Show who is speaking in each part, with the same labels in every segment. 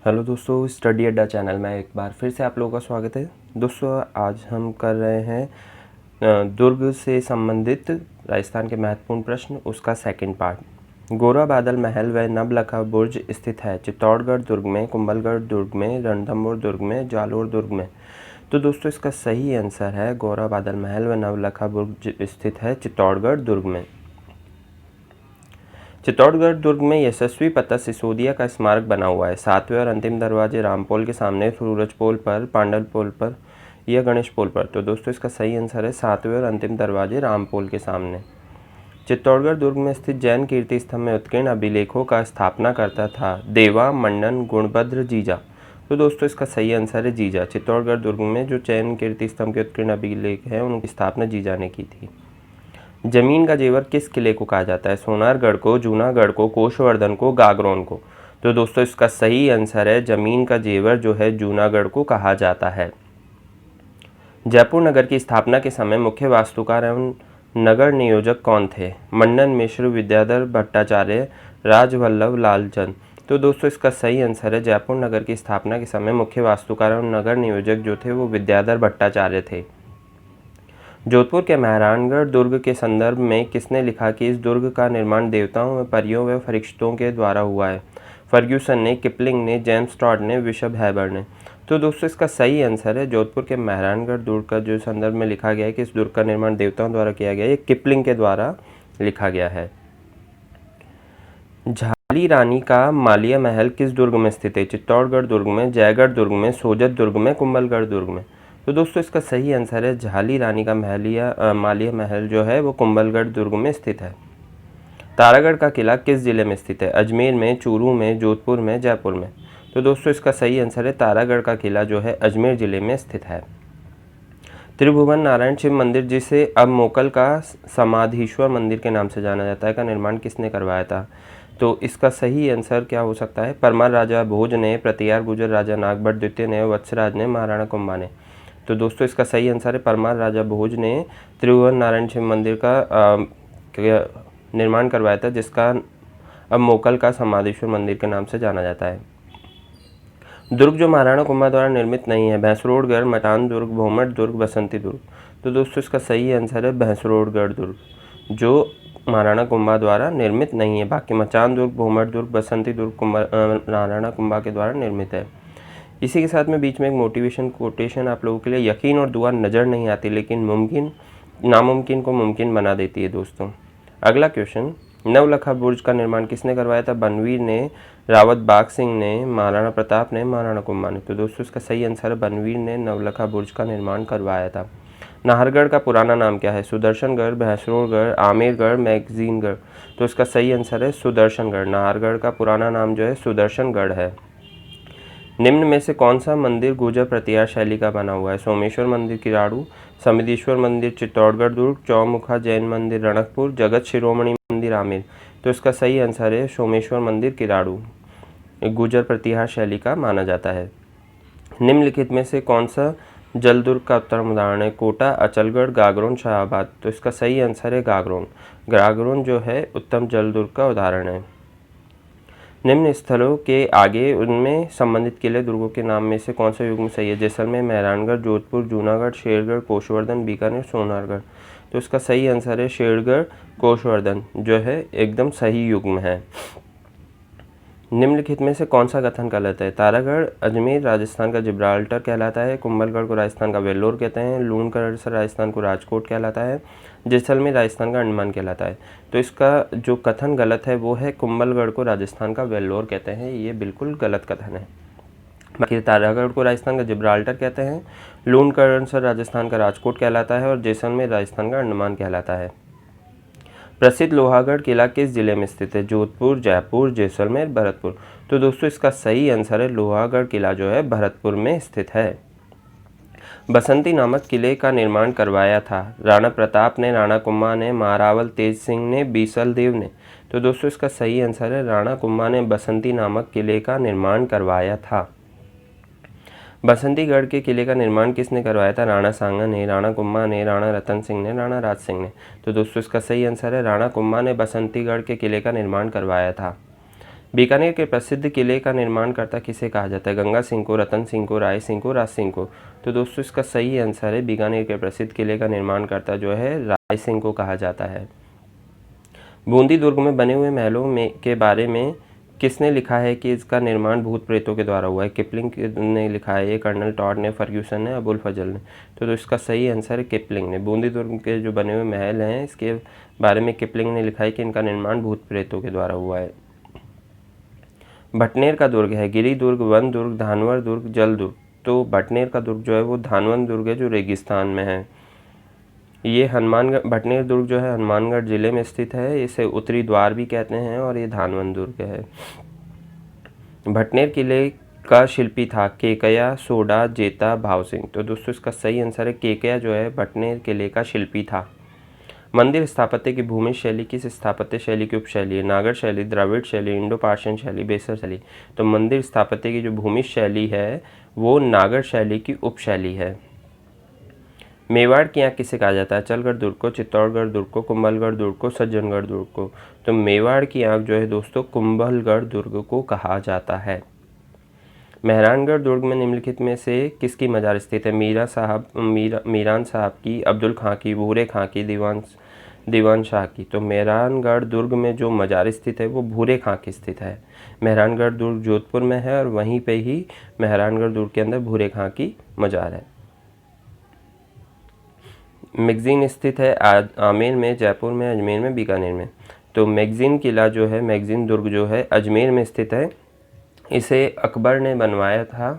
Speaker 1: Hello दोस्तों, study अड्डा channel में एक बार फिर से आप लोगों का स्वागत है। दोस्तों, आज हम कर रहे हैं दुर्ग से संबंधित राजस्थान के महत्वपूर्ण प्रश्न, उसका सेकंड पार्ट। गोरा बादल महल व नवलखा बुर्ज स्थित है चित्तौड़गढ़ दुर्ग में, कुंभलगढ़ दुर्ग में, रणथंभौर दुर्ग में, जालोर दुर्ग में। तो दोस्तों, इसका सही आंसर है गोरा बादल महल व नवलखा बुर्ज स्थित है चित्तौड़गढ़ दुर्ग में। चित्तौड़गढ़ दुर्ग में यशस्वी पता सिसोदिया का स्मारक बना हुआ है। 7वें और अंतिम दरवाजे रामपोल के सामने, सूरज पोल पर, पांडल पोल पर या गणेश पोल पर। तो दोस्तों, इसका सही आंसर है 7वें और अंतिम दरवाजे रामपोल के सामने। चित्तौड़गढ़ दुर्ग में स्थित जैन कीर्ति स्तंभ में उत्कीर्ण अभिलेखों का स्थापना करता था देवा, मंडन, गुणभद्र, जीजा। तो दोस्तों, इसका सही आंसर है जीजा। चित्तौड़गढ़ दुर्ग में जो जैन कीर्ति स्तंभ के उत्कीर्ण अभिलेख हैं, उनकी स्थापना जीजा ने की थी। जमीन का जेवर किस किले को कहा जाता है? सोनारगढ़ को, जूनागढ़ को, कोषवर्धन को, गागरोन को। तो दोस्तों, इसका सही आंसर है जमीन का जेवर जो है जूनागढ़ को कहा जाता है। जयपुर नगर की स्थापना के समय मुख्य वास्तुकार एवं नगर नियोजक कौन थे? मंडन मिश्र, विद्याधर भट्टाचार्य, राजवल्लभ लालचंद। तो दोस्तों, इसका सही आंसर है जयपुर नगर की स्थापना के समय मुख्य वास्तुकार एवं नगर नियोजक जो थे वो विद्याधर भट्टाचार्य थे। जोधपुर के मेहरानगढ़ दुर्ग के संदर्भ में किसने लिखा कि इस दुर्ग का निर्माण देवताओं व परियों व फरिश्तों के द्वारा हुआ है? फर्ग्यूसन ने, किपलिंग ने, जेम्स टॉड ने, बिशप हैबर ने। तो दोस्तों, इसका सही आंसर है जोधपुर के मेहरानगढ़ दुर्ग का जो संदर्भ में लिखा गया है कि इस दुर्ग का निर्माण देवताओं द्वारा किया गया है, ये किपलिंग के द्वारा लिखा गया है। झाली रानी का मालिया महल किस दुर्ग में स्थित है? चित्तौड़गढ़ दुर्ग में, जयगढ़ दुर्ग में, सोजत दुर्ग में, कुंभलगढ़ दुर्ग में। तो दोस्तों, इसका सही आंसर है झाली रानी का मालिया महल जो है वो कुंभलगढ़ दुर्ग में स्थित है। तारागढ़ का किला किस जिले में स्थित है? अजमेर में, चूरू में, जोधपुर में, जयपुर में। तो दोस्तों, इसका सही आंसर है तारागढ़ का किला जो है अजमेर जिले में स्थित है। त्रिभुवन नारायण शिव मंदिर, जिसे अब मोकल का समाधीश्वर मंदिर के नाम से जाना जाता है, का निर्माण किसने करवाया था? तो इसका सही आंसर क्या हो सकता है? परमार राजा भोज ने, प्रतियार गुजर राजा नागभट्ट द्वितीय ने, वत्सराज ने, महाराणा कुंभा ने। तो दोस्तों, इसका सही आंसर है परमार राजा भोज ने त्रिभुवन नारायण शिव मंदिर का निर्माण करवाया था, जिसका अब मोकल का समाधीश्वर मंदिर के नाम से जाना जाता है। दुर्ग जो महाराणा कुंभा द्वारा निर्मित नहीं है? भैंसरोडगढ़, मचान दुर्ग, भोमट दुर्ग, बसंती दुर्ग। तो दोस्तों, इसका सही आंसर है भैंसरोडगढ़ दुर्ग, जो महाराणा कुंभा द्वारा निर्मित नहीं है। बाकी मचान दुर्ग, भोमट दुर्ग, बसंती दुर्ग महाराणा कुंभा के द्वारा निर्मित है। इसी के साथ में बीच में एक मोटिवेशन कोटेशन आप लोगों के लिए, यकीन और दुआ नज़र नहीं आती लेकिन नामुमकिन को मुमकिन बना देती है। दोस्तों, अगला क्वेश्चन, नवलखा बुर्ज का निर्माण किसने करवाया था? बनवीर ने, रावत बाग सिंह ने, महाराणा प्रताप ने, महाराणा कुंभा ने। तो दोस्तों, इसका सही आंसर है बनवीर ने नवलखा बुर्ज का निर्माण करवाया था। नाहरगढ़ का पुराना नाम क्या है? सुदर्शनगढ़, भैंसरोडगढ़, आमेरगढ़, मैगजीनगढ़। तो इसका सही आंसर है सुदर्शनगढ़। नाहरगढ़ का पुराना नाम जो है सुदर्शनगढ़ है। निम्न में से कौन सा मंदिर गुर्जर प्रतिहार शैली का बना हुआ है? सोमेश्वर मंदिर किराड़ू, समिधीश्वर मंदिर चित्तौड़गढ़ दुर्ग, चौमुखा जैन मंदिर रणकपुर, जगत शिरोमणि मंदिर आमेर। तो इसका सही आंसर है सोमेश्वर मंदिर किराड़ू, गुर्जर प्रतिहार शैली का माना जाता है। निम्नलिखित में से कौन सा जल दुर्ग का उत्तम उदाहरण है? कोटा, अचलगढ़, गागरोन, शाहाबाद। तो इसका सही आंसर है गागरोन। गागरोन जो है उत्तम जल दुर्ग का उदाहरण है। निम्न स्थलों के आगे उनमें संबंधित किले दुर्गों के नाम में से कौन सा युग्म सही है? जैसलमेर, मेहरानगढ़, जोधपुर, जूनागढ़, शेरगढ़, कोषवर्धन, बीकानेर, सोनारगढ़। तो इसका सही आंसर है शेरगढ़, कोषवर्धन जो है एकदम सही युग्म है। निम्नलिखित में से कौन सा कथन गलत है? तारागढ़ अजमेर राजस्थान का जिब्राल्टर कहलाता है, कुंभलगढ़ को राजस्थान का वेल्लोर कहते हैं, लूणगढ़ राजस्थान को राजकोट कहलाता है, जैसलमेर राजस्थान का अंडमान कहलाता है। तो इसका जो कथन गलत है वो है कुंभलगढ़ को राजस्थान का वेल्लोर कहते हैं, ये बिल्कुल गलत कथन है। बाकी तारागढ़ को राजस्थान का जिब्राल्टर कहते हैं, लूणगढ़ राजस्थान का राजकोट कहलाता है और जैसलमेर राजस्थान का अंडमान कहलाता है। प्रसिद्ध लोहागढ़ किला किस जिले में स्थित है? जोधपुर, जयपुर, जैसलमेर, भरतपुर। तो दोस्तों, इसका सही आंसर है लोहागढ़ किला जो है भरतपुर में स्थित है। बसंती नामक किले का निर्माण करवाया था? राणा प्रताप ने, राणा कुंभा ने, महारावल तेज सिंह ने, बीसल देव ने। तो दोस्तों, इसका सही आंसर है राणा कुंभा ने बसंती नामक किले का निर्माण करवाया था। बसंतीगढ़ के किले का निर्माण किसने करवाया था? राणा सांगा ने, राणा कुंभा ने, राणा रतन सिंह ने, राणा राज सिंह ने। तो दोस्तों, इसका सही आंसर है राणा कुंभा ने बसंतीगढ़ के किले का निर्माण करवाया था। बीकानेर के प्रसिद्ध किले का निर्माणकर्ता किसे कहा जाता है? गंगा सिंह को, रतन सिंह को, राय सिंह को, राज सिंह को। तो दोस्तों इसका सही आंसर है बीकानेर के प्रसिद्ध किले का निर्माणकर्ता जो है राय सिंह को कहा जाता है। बूंदी दुर्ग में बने हुए महलों में के बारे में किसने लिखा है कि इसका निर्माण भूत प्रेतों के द्वारा हुआ है? किपलिंग ने लिखा है, ये कर्नल टॉड ने, फर्ग्यूसन ने, अबुल फजल ने। तो इसका सही आंसर है किपलिंग ने। बूंदी दुर्ग के जो बने हुए महल हैं इसके बारे में किपलिंग ने लिखा है कि इनका निर्माण भूत प्रेतों के द्वारा हुआ है। भटनेर का दुर्ग है गिरी दुर्ग, वन दुर्ग, धानवर दुर्ग, जल दुर्ग। तो भटनेर का दुर्ग जो है वो धानवन दुर्ग है जो रेगिस्तान में है। ये हनुमानगढ़, भटनेर दुर्ग जो है हनुमानगढ़ जिले में स्थित है। इसे उत्तरी द्वार भी कहते हैं और ये धानवन दुर्ग है। भटनेर किले का शिल्पी था केकया, सोडा, जेता, भाव सिंह। तो दोस्तों इसका सही आंसर है केकया जो है भटनेर किले का शिल्पी था। मंदिर स्थापत्य की भूमि शैली किस स्थापत्य शैली की उपशैली है? नागर शैली, द्रविड़ शैली, इंडो पार्शियन शैली, बेसर शैली। तो मंदिर स्थापत्य की जो भूमि शैली है वो नागर शैली की उपशैली है। मेवाड़ की आंख किसे कहा जाता है? अचलगढ़ दुर्ग को, चित्तौड़गढ़ दुर्ग को, कुंभलगढ़ दुर्ग को, सज्जनगढ़ दुर्ग को। तो मेवाड़ की आंख जो है दोस्तों कुंभलगढ़ दुर्ग को कहा जाता है। मेहरानगढ़ दुर्ग में निम्नलिखित में से किसकी मजार स्थित है? मीरान साहब की, अब्दुल खां की, भूरे खां की, दीवान शाह की। तो मेहरानगढ़ दुर्ग में जो मजार स्थित है वो भूरे खां की स्थित है। मेहरानगढ़ दुर्ग जोधपुर में है और वहीं पे ही मेहरानगढ़ दुर्ग के अंदर भूरे खां की मजार है। मैगजीन स्थित है आमेर में, जयपुर में, अजमेर में, बीकानेर में। तो मैगजीन किला जो है, मैगजीन दुर्ग जो है अजमेर में स्थित है। इसे अकबर ने बनवाया था।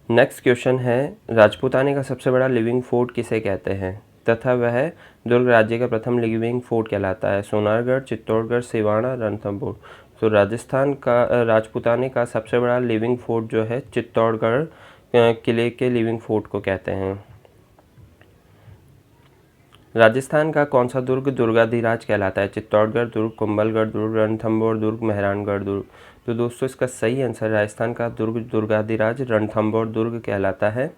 Speaker 1: नेक्स्ट क्वेश्चन है, राजपूताने का सबसे बड़ा लिविंग फोर्ट किसे कहते हैं तथा वह दुर्ग राज्य का प्रथम लिविंग फोर्ट कहलाता है? सोनारगढ़, चित्तौड़गढ़, सिवाना, रणथंभौर। तो राजस्थान का राजपूताने का सबसे बड़ा लिविंग फोर्ट जो है चित्तौड़गढ़ किले के लिविंग फोर्ट को कहते हैं। राजस्थान का कौन सा दुर्ग दुर्गाधिराज कहलाता है? चित्तौड़गढ़ दुर्ग, कुंभलगढ़ दुर्ग, रणथंभौर दुर्ग, मेहरानगढ़ दुर्ग। तो दोस्तों इसका सही आंसर राजस्थान का दुर्ग दुर्गाधिराज रणथंभौर दुर्ग कहलाता है।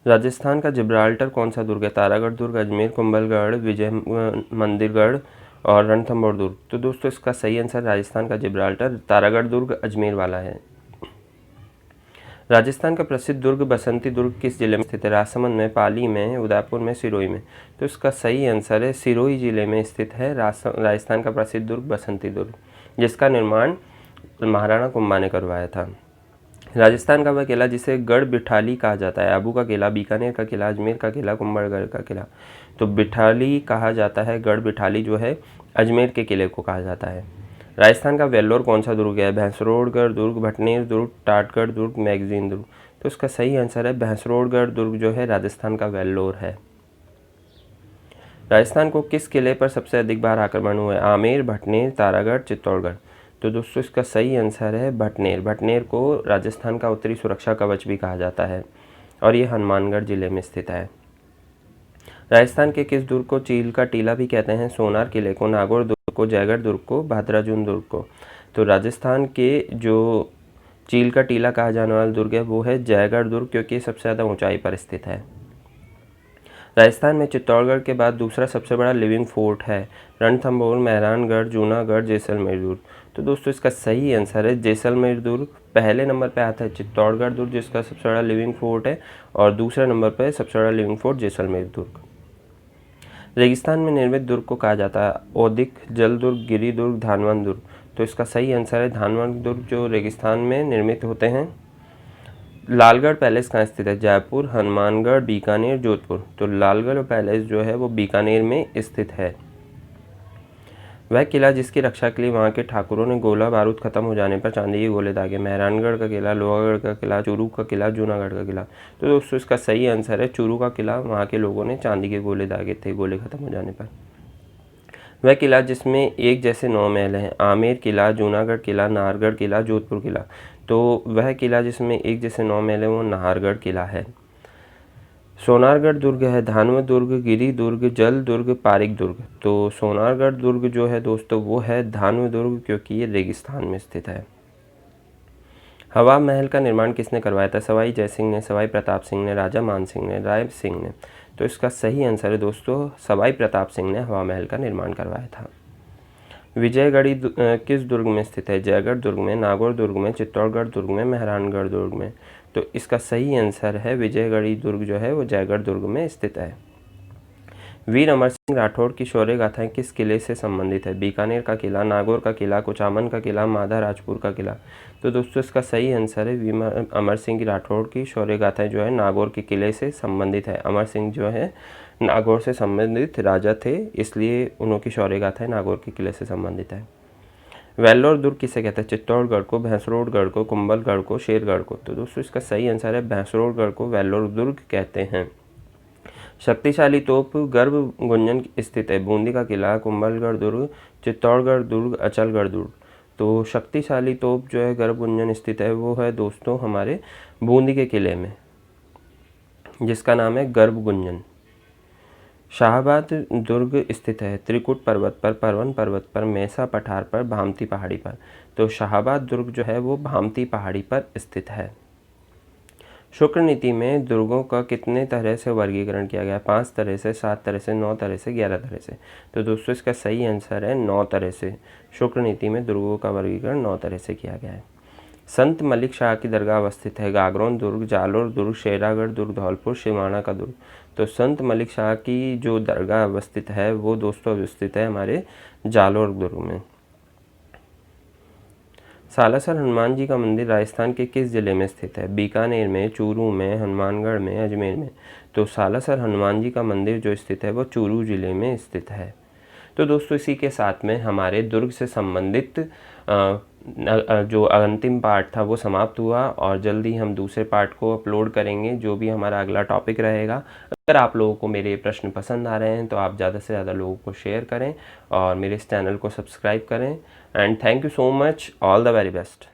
Speaker 1: राजस्थान का जिब्राल्टर कौन सा दुर्ग है? तारागढ़ दुर्ग, अजमेर, कुंभलगढ़, विजय मंदिरगढ़ और रणथंभौर दुर्ग। तो दोस्तों इसका सही आंसर राजस्थान का जिब्राल्टर तारागढ़ दुर्ग अजमेर वाला है। राजस्थान का प्रसिद्ध दुर्ग बसंती दुर्ग किस जिले में स्थित है? राजसमंद में, पाली में, उदयपुर में, सिरोही में। तो इसका सही आंसर है सिरोही जिले में स्थित है राजस्थान का प्रसिद्ध दुर्ग बसंती दुर्ग, जिसका निर्माण महाराणा कुंभा ने करवाया था। राजस्थान का वह किला जिसे गढ़ बिठाली कहा जाता है? आबू का किला, बीकानेर का किला, अजमेर का किला, कुंभलगढ़ का किला। तो बिठाली कहा जाता है, गढ़ बिठाली जो है अजमेर के किले को कहा जाता है। राजस्थान का वेल्लोर कौन सा दुर्ग है? भैंसरोड़गढ़ दुर्ग, भटनेर दुर्ग, टाटगढ़ दुर्ग, मैगजीन दुर्ग। तो इसका सही आंसर है भैंसरोड़गढ़ दुर्ग जो है राजस्थान का वेल्लोर है। राजस्थान को किस किले पर सबसे अधिक बार आक्रमण हुआ है? आमेर, भटनेर, तारागढ़, चित्तौड़गढ़। तो दोस्तों इसका सही आंसर है भटनेर। भटनेर को राजस्थान का उत्तरी सुरक्षा कवच भी कहा जाता है और ये हनुमानगढ़ जिले में स्थित है। राजस्थान के किस दुर्ग को चील का टीला भी कहते हैं? सोनार किले को, नागौर दुर्ग को, जयगढ़ दुर्ग को, भादराजून दुर्ग को। तो राजस्थान के जो चील का टीला कहा जाने वाला दुर्ग है वो है जयगढ़ दुर्ग, क्योंकि ये सबसे ज़्यादा ऊंचाई पर स्थित है। राजस्थान में चित्तौड़गढ़ के बाद दूसरा सबसे बड़ा लिविंग फोर्ट है? रणथंभौर, मेहरानगढ़, जूनागढ़, जैसलमेर दुर्ग। तो दोस्तों इसका सही आंसर है जैसलमेर दुर्ग। पहले नंबर पे आता है चित्तौड़गढ़ दुर्ग जिसका सबसे बड़ा लिविंग फोर्ट है और दूसरे नंबर पे सबसे बड़ा लिविंग फोर्ट जैसलमेर दुर्ग। रेगिस्तान में निर्मित दुर्ग को कहा जाता है? ओदिक, जल दुर्ग, गिरी दुर्ग, धानवन दुर्ग। तो इसका सही आंसर है धानवन दुर्ग जो रेगिस्तान में निर्मित होते हैं। लालगढ़ पैलेस कहाँ स्थित है? जयपुर, हनुमानगढ़, बीकानेर, जोधपुर। तो लालगढ़ पैलेस जो है वो बीकानेर में स्थित है। वह किला जिसकी रक्षा के लिए वहाँ के ठाकुरों ने गोला बारूद खत्म हो जाने पर चांदी के गोले दागे? मेहरानगढ़ का किला, लोहागढ़ का किला, चूरू का किला, जूनागढ़ का किला। तो दोस्तों इसका सही आंसर है चूरू का किला। वहाँ के लोगों ने चांदी के गोले दागे थे गोले खत्म हो जाने पर। वह किला जिसमें एक जैसे 9 महल हैं? आमेर किला, जूनागढ़ किला, नाहरगढ़ किला, जोधपुर किला। तो वह किला जिसमें एक जैसे 9 महल हैं वो नाहरगढ़ किला है। सोनारगढ़ दुर्ग है, धानवद दुर्ग, गिरी दुर्ग, जल दुर्ग, पारिक दुर्ग। तो सोनारगढ़ दुर्ग जो है दोस्तों वो है धानवद दुर्ग, क्योंकि ये रेगिस्तान में स्थित है। हवा महल का निर्माण किसने करवाया था? सवाई जयसिंह ने, सवाई प्रताप सिंह ने, राजा मान सिंह ने, राय सिंह ने। तो इसका सही आंसर है दोस्तों, सवाई प्रताप सिंह ने हवा महल का निर्माण करवाया था। विजयगढ़ी किस दुर्ग में स्थित है? जयगढ़ दुर्ग में, नागौर दुर्ग में, चित्तौड़गढ़ दुर्ग में, मेहरानगढ़ दुर्ग में। तो इसका सही आंसर है विजयगढ़ी दुर्ग जो है वो जयगढ़ दुर्ग में स्थित है। वीर अमर सिंह राठौड़ की शौर्य गाथाएं किस किले से संबंधित है? बीकानेर का किला, नागौर का किला, कुचामन का किला, माधा राजपुर का किला। तो दोस्तों इसका सही आंसर है वीर अमर सिंह राठौड़ की शौर्य गाथाएं जो है नागौर के किले से संबंधित है। अमर सिंह जो है नागौर से संबंधित राजा थे, इसलिए उनकी शौर्य गाथाएं नागौर के किले से संबंधित है। वेल्लोर दुर्ग किसे कहते हैं? चित्तौड़गढ़ को, भैंसरोडगढ़ को, कुंभलगढ़ को, शेरगढ़ को। तो दोस्तों इसका सही आंसर है भैंसरोडगढ़ को वेल्लोर दुर्ग कहते हैं। शक्तिशाली तोप गर्भ गुंजन स्थित है? बूंदी का किला, कुंभलगढ़ दुर्ग, चित्तौड़गढ़ दुर्ग, अचलगढ़ दुर्ग। तो शक्तिशाली तोप जो है गर्भ गुंजन स्थित है वो है दोस्तों हमारे बूंदी के किले में, जिसका नाम है गर्भ गुंजन। शाहबाद दुर्ग स्थित है? त्रिकुट पर्वत पर, परवन पर्वत पर, मेसा पठार पर, भामती पहाड़ी पर। तो शाहबाद दुर्ग जो है वो भामती पहाड़ी पर स्थित है। शुक्र नीति में दुर्गों का कितने तरह से वर्गीकरण किया गया है? 5 तरह से, 7 तरह से, 9 तरह से, 11 तरह से। तो दोस्तों इसका सही आंसर है 9 तरह से। शुक्र नीति में दुर्गों का वर्गीकरण 9 तरह से किया गया है। संत मलिक शाह की दरगाह अवस्थित है? गागरोन दुर्ग, जालोर दुर्ग, शेरागढ़ दुर्ग, धौलपुर, सिमाना का दुर्ग। तो संत मलिक शाह की जो दरगाह अवस्थित है वो दोस्तों अवस्थित है हमारे जालोर दुर्ग में। सालासर हनुमान जी का मंदिर राजस्थान के किस जिले में स्थित है? बीकानेर में, चूरू में, हनुमानगढ़ में, अजमेर में। तो सालासर हनुमान जी का मंदिर जो स्थित है वो चूरू जिले में स्थित है। तो दोस्तों इसी के साथ में हमारे दुर्ग से संबंधित जो अंतिम पार्ट था वो समाप्त हुआ, और जल्दी हम दूसरे पार्ट को अपलोड करेंगे जो भी हमारा अगला टॉपिक रहेगा। अगर आप लोगों को मेरे प्रश्न पसंद आ रहे हैं तो आप ज़्यादा से ज़्यादा लोगों को शेयर करें और मेरे इस चैनल को सब्सक्राइब करें। And thank you so much, all the very best.